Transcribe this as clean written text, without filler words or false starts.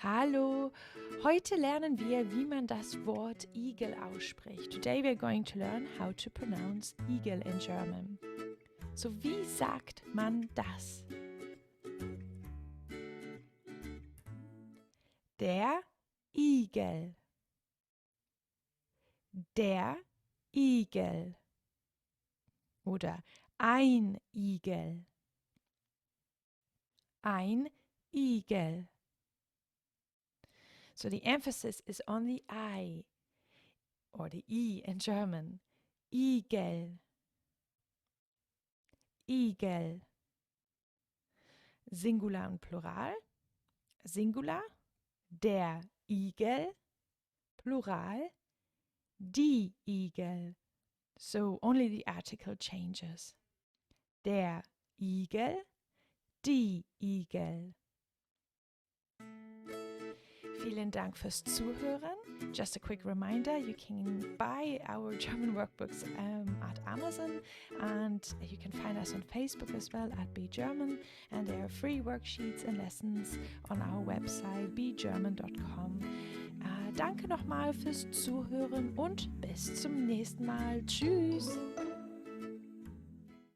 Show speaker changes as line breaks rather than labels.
Hallo, heute lernen wir, wie man das Wort Igel ausspricht. Today we're going to learn how to pronounce Igel in German. So, wie sagt man das? Der Igel. Der Igel. Oder ein Igel. Ein Igel. So the emphasis is on the I, or the E in German. Igel. Igel. Singular und Plural. Singular, der Igel. Plural, die Igel. So only the article changes. Der Igel, die Igel. Vielen Dank fürs Zuhören. Just a quick reminder, you can buy our German workbooks at Amazon, and you can find us on Facebook as well at Be German, and there are free worksheets and lessons on our website begerman.com. Danke nochmal fürs Zuhören und bis zum nächsten Mal. Tschüss!